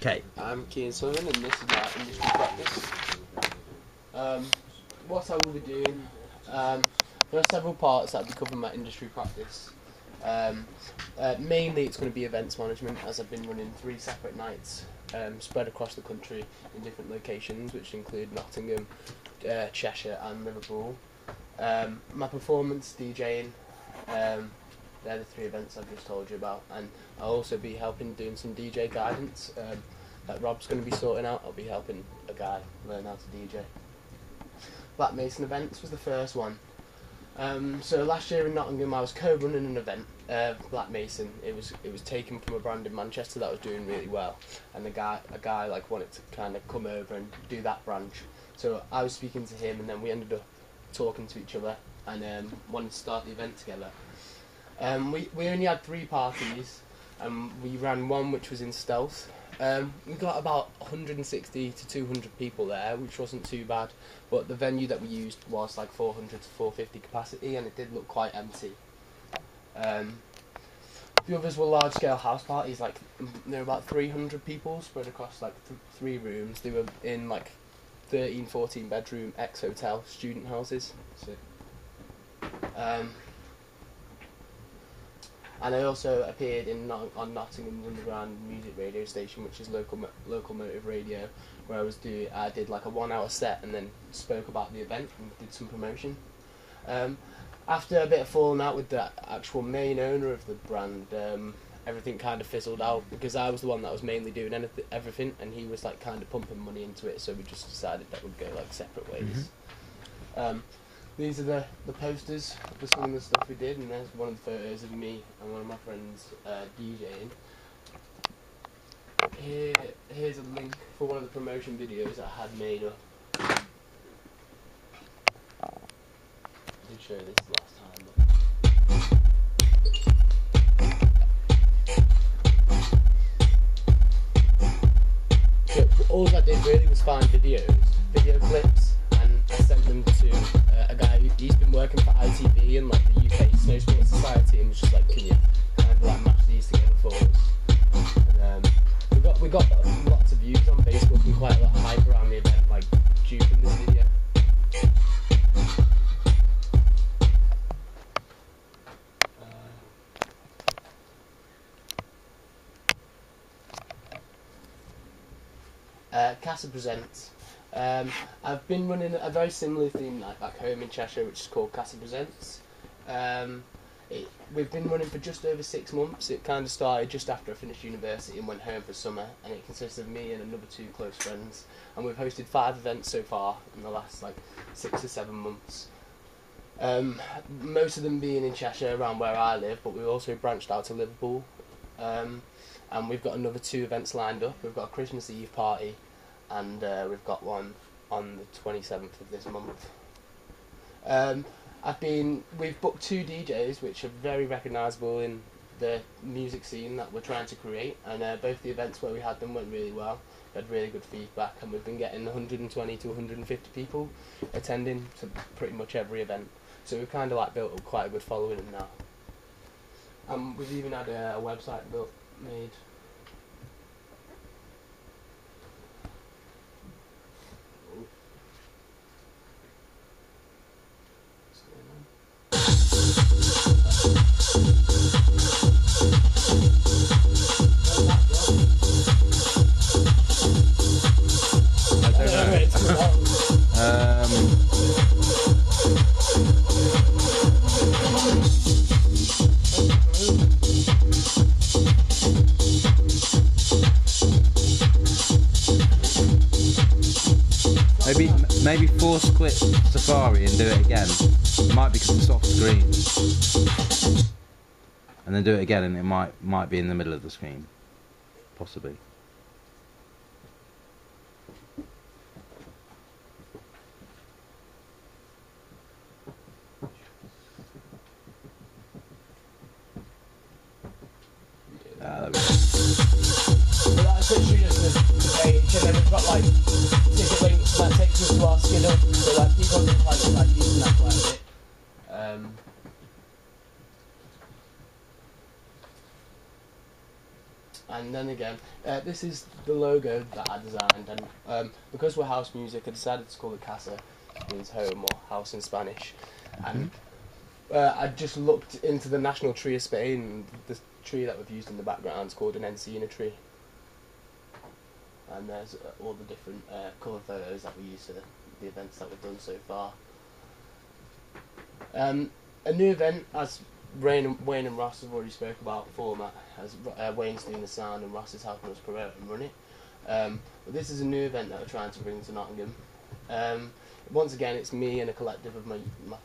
Okay. I'm Cian and this is my industry practice. What I will be doing, there are several parts that I'll be covering my industry practice. Mainly it's going to be events management, as I've been running 3 separate nights spread across the country in different locations, which include Nottingham, Cheshire and Liverpool. My performance DJing, they're the 3 events I've just told you about, and I'll also be helping doing some DJ guidance that Rob's going to be sorting out. I'll be helping a guy learn how to DJ. Black Mason events was the first one. So last year in Nottingham I was co-running an event, Black Mason. It was taken from a brand in Manchester that was doing really well, and a guy like wanted to kind of come over and do that branch. So I was speaking to him, and then we ended up talking to each other and wanted to start the event together. We only had 3 parties, and we ran one which was in Stealth. We got about 160 to 200 people there, which wasn't too bad, but the venue that we used was like 400 to 450 capacity, and it did look quite empty. The others were large scale house parties, like there were about 300 people spread across like 3 rooms. They were in like 13, 14 bedroom ex-hotel student houses. So, and I also appeared on Nottingham's underground music radio station, which is local motive radio, where I did like a 1-hour set and then spoke about the event and did some promotion. After a bit of falling out with the actual main owner of the brand, everything kind of fizzled out because I was the one that was mainly doing everything, and he was like kind of pumping money into it. So we just decided that we'd go like separate ways. Mm-hmm. These are the posters for some of the stuff we did, and there's one of the photos of me and one of my friends DJing. Here's a link for one of the promotion videos that I had made up. I did show this last time, but so all I did really was find video clips, and I sent them to a guy he's been working for ITV and like the UK Snow Sports Society, and was just like, can you kind of like match these together for us? And we got lots of views on Facebook and quite a lot of hype around the event, like due from this video. Casa Presents. I've been running a very similar theme night back home in Cheshire, which is called Casa Presents. We've been running for just over 6 months. It kind of started just after I finished university and went home for summer, and it consists of me and another 2 close friends, and we've hosted 5 events so far in the last like 6 or 7 months. Most of them being in Cheshire around where I live, but we've also branched out to Liverpool, and we've got another 2 events lined up. We've got a Christmas Eve party, and we've got one on the 27th of this month. We've booked 2 DJs which are very recognisable in the music scene that we're trying to create, and both the events where we had them went really well. We had really good feedback, and we've been getting 120 to 150 people attending to pretty much every event. So we've kind of like built up quite a good following now. We've even had a website made. Maybe force quit Safari and do it again. It might be because it's off screen. And then do it again, and it might be in the middle of the screen, possibly. There we go. So that's literally just the page, and then we've got like ticket links that takes us to our Skidder, so like people can like using that quite a bit. And then again, this is the logo that I designed, and because we're house music, I decided to call it Casa, which means home or house in Spanish. And I just looked into the national tree of Spain, and the tree that we've used in the background is called an encina tree. And there's all the different colour photos that we use for the events that we've done so far. A new event, as Wayne and Ross have already spoke about format, as Wayne's doing the sound and Ross is helping us promote and run it. But this is a new event that we're trying to bring to Nottingham. Once again, it's me and a collective of my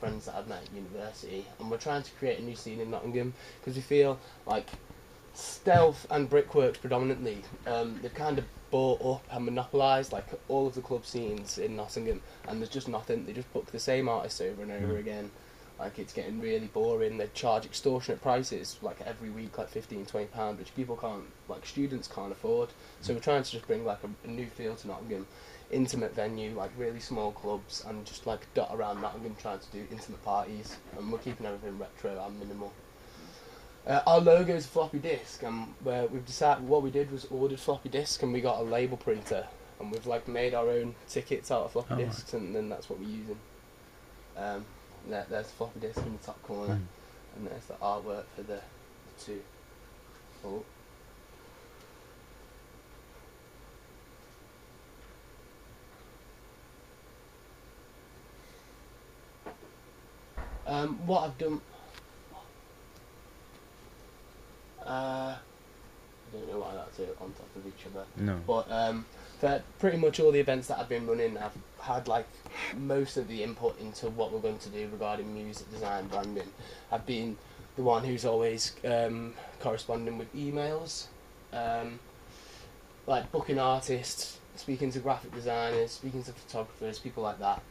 friends that I've met at university, and we're trying to create a new scene in Nottingham, because we feel like stealth and brickworks predominantly, they've kind of bought up and monopolised like all of the club scenes in Nottingham, and there's just nothing. They just book the same artists over and over again. Like, it's getting really boring. They charge extortionate prices like every week, like £15-20, which people can't, like students can't afford. So we're trying to just bring like a new feel to Nottingham, intimate venue, like really small clubs, and just like dot around Nottingham, trying to do intimate parties, and we're keeping everything retro and minimal. Our logo is a floppy disk, and we've decided what we did was ordered floppy disk, and we got a label printer, and we've like made our own tickets out of floppy disks, and then that's what we're using. There's the floppy disk in the top corner, and there's the artwork for the two. What I've done, I don't know why that's on top of each other. No. But for pretty much all the events that I've been running, I've had like most of the input into what we're going to do regarding music design, branding. I've been the one who's always corresponding with emails, like booking artists, speaking to graphic designers, speaking to photographers, people like that.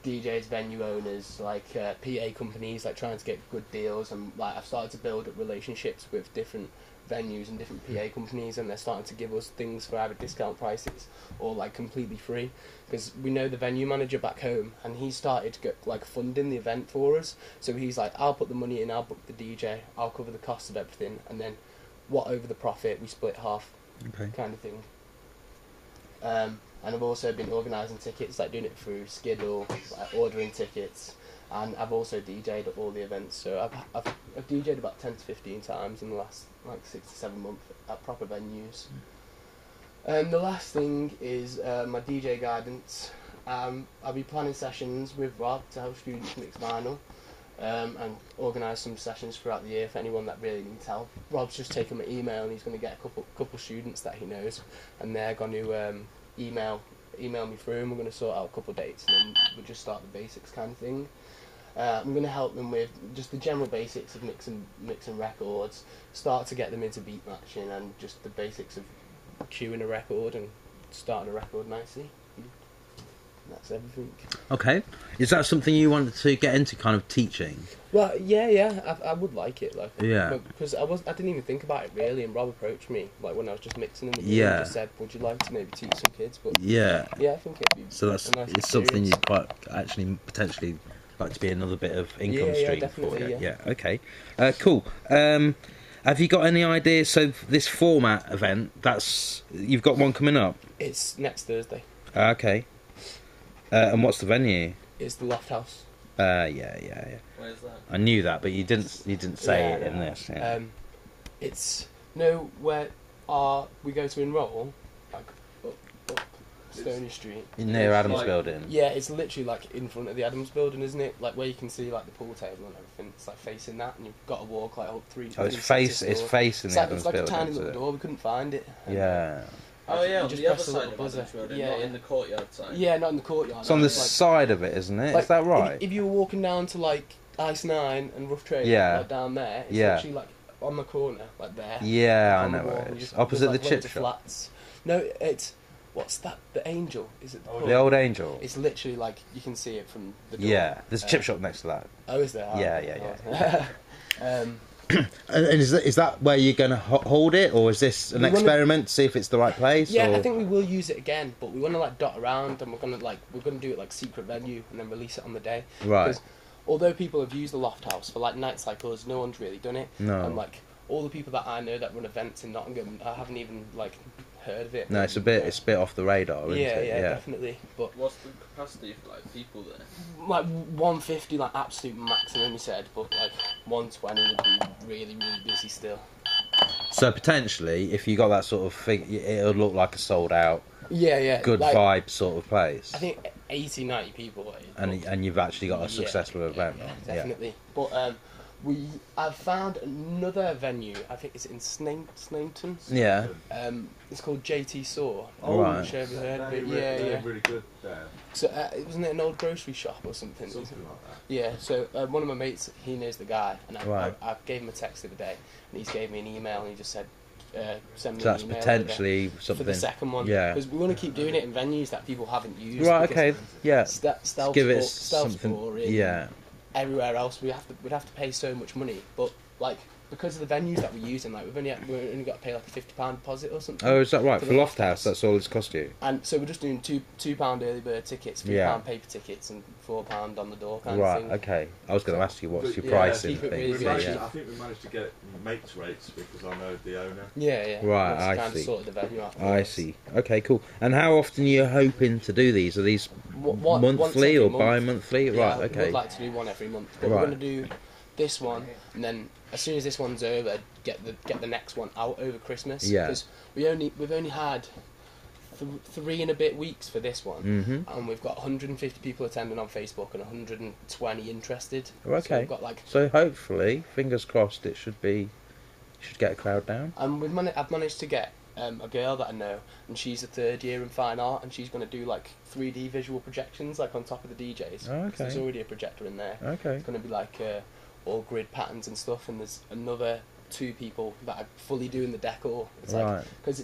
DJs, venue owners, like PA companies, like trying to get good deals, and like I've started to build up relationships with different venues and different PA companies, and they're starting to give us things for either discount prices or like completely free, because we know the venue manager back home, and he started to get like funding the event for us. So he's like, I'll put the money in, I'll book the DJ, I'll cover the cost of everything, and then what over the profit we split half, kind of thing. And I've also been organising tickets, like doing it through Skiddle, like ordering tickets, and I've also DJ'd at all the events. So I've DJ'd about 10 to 15 times in the last like 6 to 7 months at proper venues. And the last thing is my DJ guidance. I'll be planning sessions with Rob to help students mix vinyl, and organise some sessions throughout the year for anyone that really needs help. Rob's just taken my email, and he's going to get a couple students that he knows, and they're going to email me through, and we're going to sort out a couple of dates, and then we'll just start the basics kind of thing. I'm going to help them with just the general basics of mixing records, start to get them into beat matching, and just the basics of queuing a record and starting a record nicely. That's everything. Okay. Is that something you wanted to get into, kind of teaching? Well, yeah, I would like it, like, yeah, because I didn't even think about it really, and Rob approached me like when I was just mixing in the room, and just said, "Would you like to maybe teach some kids?" But yeah, I think it'd be so that's a nice it's something you'd quite actually potentially like to be another bit of income stream for you. Yeah. Okay. Cool. Have you got any ideas? So this format event, you've got one coming up. It's next Thursday. Okay. And what's the venue? It's the Loft House. Yeah. Where's that? I knew that, but you didn't say it in this. Yeah. It's where we go to enrol, like up Stony Street. Near Adams Building. Yeah, it's literally like in front of the Adams Building, isn't it? Like where you can see like the pool table and everything. It's like facing that, and you've got to walk like up three. Oh, it's facing the Adams Building. It's like a tiny little door. We couldn't find it. Yeah. Oh yeah, on just the other press a side little of buzzer. Adams Building, Yeah, not in the courtyard side. Yeah, not in the courtyard. It's on the side of it, isn't it? Like, is that right? If you were walking down to like Ice 9 and Rough Trade, like down there, it's actually like on the corner, like there. Yeah, I know where it is. Opposite the chip shop. Flats. No, it's what's that? The Angel? Is it the Old Angel? It's literally like you can see it from the door. Yeah, there's a chip shop next to that. Oh, is there? Yeah. And is that where you're going to hold it, or is this an experiment to see if it's the right place? Yeah, or? I think we will use it again, but we want to like dot around, and we're gonna do it like secret venue, and then release it on the day. Right. Because although people have used the Loft House for like nights like us, no one's really done it. No. And like all the people that I know that run events in Nottingham, I haven't even like heard of it. No, it's a bit off the radar, isn't it? Yeah, definitely. But what's the capacity for like people there? Like 150, like absolute maximum, he said, but like 120 would be really, really busy still. So potentially, if you got that sort of thing, it'll look like a sold out, good like, vibe sort of place. I think 80, 90 people. And you've actually got a successful event. Yeah, definitely. But I've found another venue. I think it's in Snainton. Yeah. It's called JT Saw. Right. I'm sure you've heard of it. They're really good there. So wasn't it an old grocery shop or something? Something like that. Yeah. So one of my mates, he knows the guy, and Right. I gave him a text the other day, and he's gave me an email, and he just said, send me So an that's email potentially for something. the second one. Yeah. Because we want to keep doing it in venues that people haven't used. Right. because Okay. Yeah. Stealth Give it Stealth something. Sport in Yeah. everywhere else, we'd have to pay so much money, but like because of the venues that we're using, like we've only got to pay like a £50 deposit or something. Oh, is that right? For For the Loft House, that's all it's cost you. And so we're just doing £2 early bird tickets, £3 paper tickets, and £4 on the door kind of thing. Right. Okay. I was going to ask you what's your Yeah, pricing keep it thing. really I Yeah. think we managed to get mates rates because I know the owner. Yeah. Right, That's I kind see. of sorted the venue out. I see. Okay, cool. And how often are you hoping to do these? Are these Once monthly every or month. bi-monthly? Yeah, Right. Okay. We'd like to do one every month, but Right. we're going to do this one, and then as soon as this one's over, get the next one out over Christmas. Yeah. Because we've only had 3 and a bit weeks for this one, and we've got 150 people attending on Facebook and 120 interested. Okay. So we've got like, So hopefully, fingers crossed, it should get a crowd down. and I've managed to get a girl that I know, and she's a third year in fine art, and she's going to do like 3D visual projections like on top of the DJs. Oh, okay. So there's already a projector in there. Okay. It's going to be like all grid patterns and stuff, and there's another 2 people that are fully doing the decor. It's Right. like, because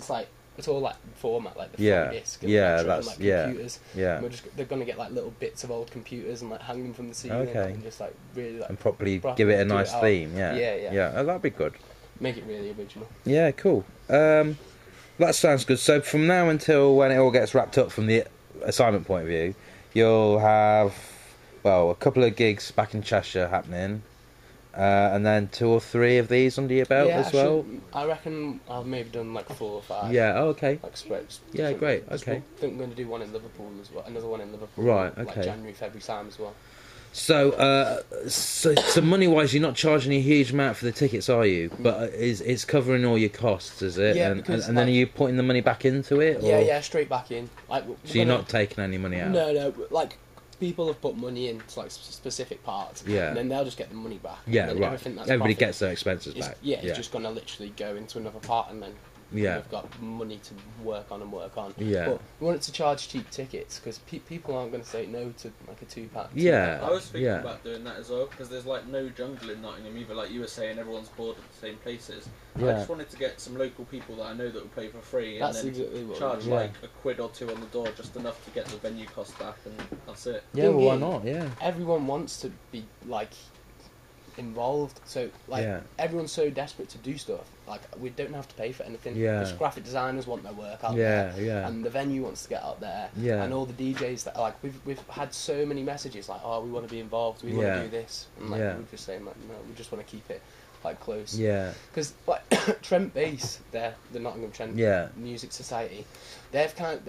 it's all like format, like the Yeah. floppy disk and Yeah, retro that's- and like yeah. computers. Yeah. And they're going to get like little bits of old computers and like hang them from the ceiling, Okay. and just like really like And properly properly give it a do nice out. theme. Yeah. Yeah. Yeah. Oh, that'd be good. Make it really original. Yeah. Cool. That sounds good. So from now until when it all gets wrapped up from the assignment point of view, you'll have a couple of gigs back in Cheshire happening. And then 2 or 3 of these under your belt as well. I reckon I've maybe done like 4 or 5. Yeah. Oh, okay. Like spreads. Yeah, great, I okay. think we're going to do one in Liverpool as well. Another one in Liverpool. Right, Like okay. January, February time as well. So, so money-wise, you're not charging a huge amount for the tickets, are you? But it's covering all your costs, is it? Yeah, and because, then are like- you putting the money back into it? Or? Yeah, straight back in. Like, So you're not taking any money out? No. Like people have put money into like specific parts. Yeah. And then they'll just get the money back. Yeah, and then right. everything that's Everybody profit gets their expenses is- back. Yeah, it's just going to literally go into another part, and then Yeah. we've got money to work on. Yeah. But we wanted to charge cheap tickets because people aren't going to say no to like a £2. Yeah. I was thinking Yeah. about doing that as well because there's like no jungle in Nottingham either. Like you were saying, everyone's bored at the same places. I Yeah. just wanted to get some local people that I know that will play for free That's and then exactly what charge we Yeah. like a quid or 2 on the door, just enough to get the venue cost back, and that's it. Yeah, Thing well, why is, not? Yeah. Everyone wants to be like involved, so like Yeah. everyone's so desperate to do stuff. Like we don't have to pay for anything. Yeah. Because graphic designers want their work out Yeah, there, yeah. and the venue wants to get out there. Yeah. And all the DJs that like we've had so many messages like, oh, we want to be involved, we want Yeah. to do this, and like Yeah. we're just saying like, no, we just want to keep it like close. Yeah. Because like Trent Bass, they're the Nottingham Trent Yeah. Music Society, they've kind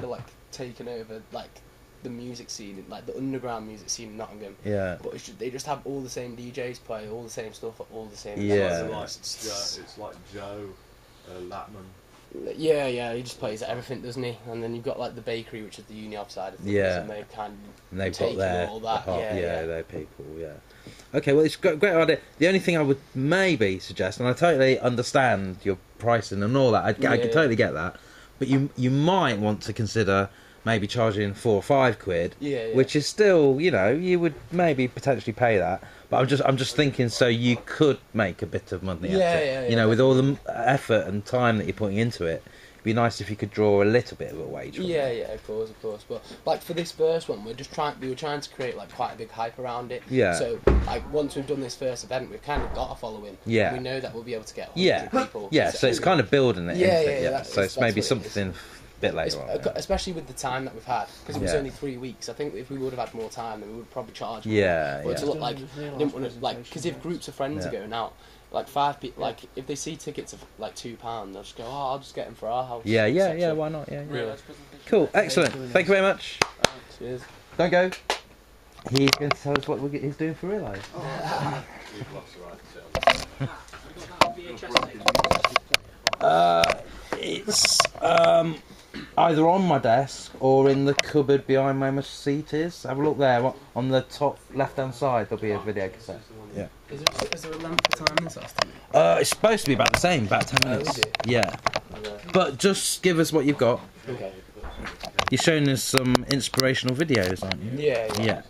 of like taken over like the music scene, like the underground music scene in Nottingham. Yeah. But they just have all the same DJs play all the same stuff at all the same Yeah. events. It's like Joe Latman. Yeah, he just plays everything, doesn't he? And then you've got like the bakery, which is the uni off side of things, Yeah. and they kind And they've of got take their all that. hot- Yeah. their people. Yeah. Okay, well, it's a great idea. The only thing I would maybe suggest, and I totally understand your pricing and all that, I can totally get that, but you might want to consider maybe charging 4 or 5 quid, Yeah. which is still, you would maybe potentially pay that. But I'm just thinking, so you could make a bit of money out of it. Yeah, with all the effort and time that you're putting into it. It'd be nice if you could draw a little bit of a wage from it. Yeah, of course. But like for this first one, we were trying to create like quite a big hype around it. Yeah. So like once we've done this first event, we've kind of got a following. Yeah. We know that we'll be able to get 100 Yeah, people. yeah. So it's kind of building it. Yeah, isn't it? yeah, So it's that's maybe what it something a bit later on. Yeah. Especially with the time that we've had, because it was Yeah. only 3 weeks. I think if we would have had more time, then we would probably charge more. Yeah, But to yeah. look like, I didn't want to like, because if groups of friends Yeah. are going out, like 5 people, like if they see tickets of like £2, they'll just go, oh, I'll just get them for our house. Yeah, etc. why not? Yeah. Yeah. Cool, excellent. Thank you very much. Cheers. Don't go. He's going to tell us what he's doing for real life. You've lost the right to It's either on my desk or in the cupboard behind where my seat is. Have a look there. On the top left-hand side, there'll be a video cassette. Yeah. Is there a length of time this afternoon? It's supposed to be about the same, about 10 minutes. Is it? Yeah. But just give us what you've got. Okay. You're showing us some inspirational videos, aren't you? Yeah. Yeah.